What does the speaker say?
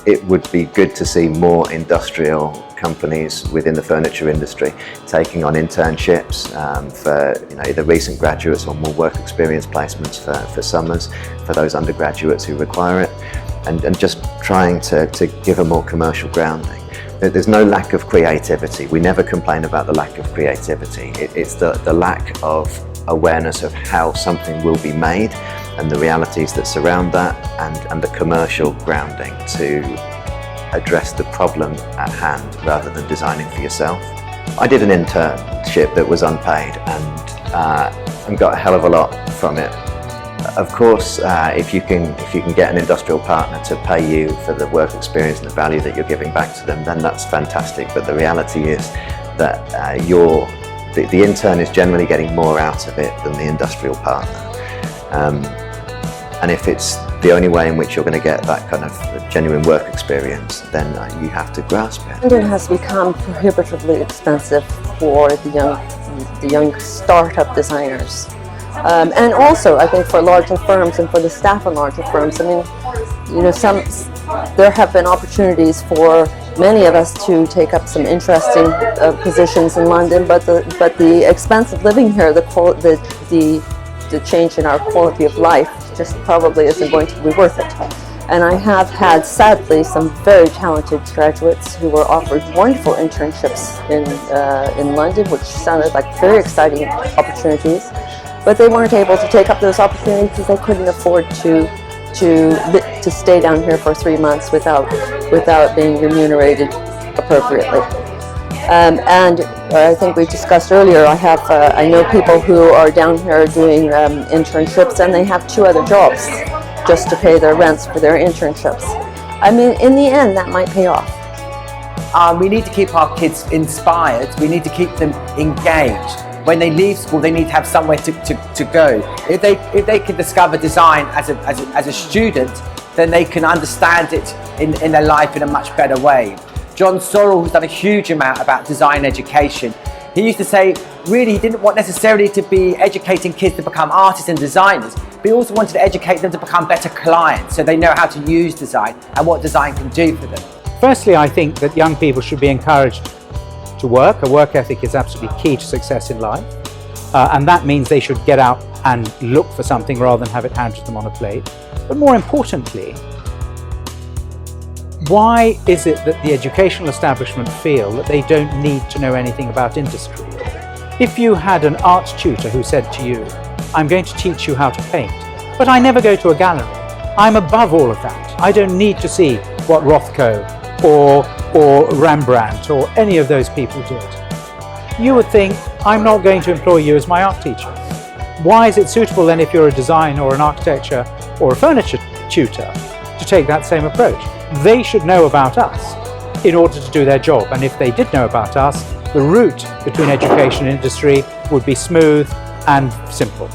it would be good to see more industrial companies within the furniture industry taking on internships for either recent graduates or more work experience placements for summers for those undergraduates who require it, and just trying to give a more commercial grounding. There's no lack of creativity. We never complain about the lack of creativity. It's the lack of awareness of how something will be made and the realities that surround that, and the commercial grounding to address the problem at hand rather than designing for yourself. I did an internship that was unpaid and got a hell of a lot from it. Of course, if you can get an industrial partner to pay you for the work experience and the value that you're giving back to them, then that's fantastic. But the reality is that the intern is generally getting more out of it than the industrial partner. And if it's the only way in which you're going to get that kind of genuine work experience, then you have to grasp it. London has become prohibitively expensive for the young startup designers. And also, I think, for larger firms and for the staff in larger firms. I mean, there have been opportunities for many of us to take up some interesting positions in London, but the expense of living here, the change in our quality of life, just probably isn't going to be worth it. And I have had, sadly, some very talented graduates who were offered wonderful internships in London, which sounded like very exciting opportunities. But they weren't able to take up those opportunities because they couldn't afford to stay down here for 3 months without being remunerated appropriately. And I think we discussed earlier, I know people who are down here doing internships, and they have 2 other jobs just to pay their rents for their internships. I mean, in the end, that might pay off. We need to keep our kids inspired. We need to keep them engaged. When they leave school, they need to have somewhere to go. If they can discover design as a student, then they can understand it in their life in a much better way. John Sorrell, who's done a huge amount about design education, he used to say, really, he didn't want necessarily to be educating kids to become artists and designers, but he also wanted to educate them to become better clients, so they know how to use design and what design can do for them. Firstly, I think that young people should be encouraged to work. A work ethic is absolutely key to success in life, and that means they should get out and look for something rather than have it handed to them on a plate. But more importantly, why is it that the educational establishment feel that they don't need to know anything about industry? If you had an art tutor who said to you, I'm going to teach you how to paint, but I never go to a gallery, I'm above all of that, I don't need to see what Rothko or Rembrandt or any of those people did, you would think, I'm not going to employ you as my art teacher. Why is it suitable then, if you're a design or an architecture or a furniture tutor, to take that same approach? They should know about us in order to do their job, and if they did know about us, the route between education and industry would be smooth and simple.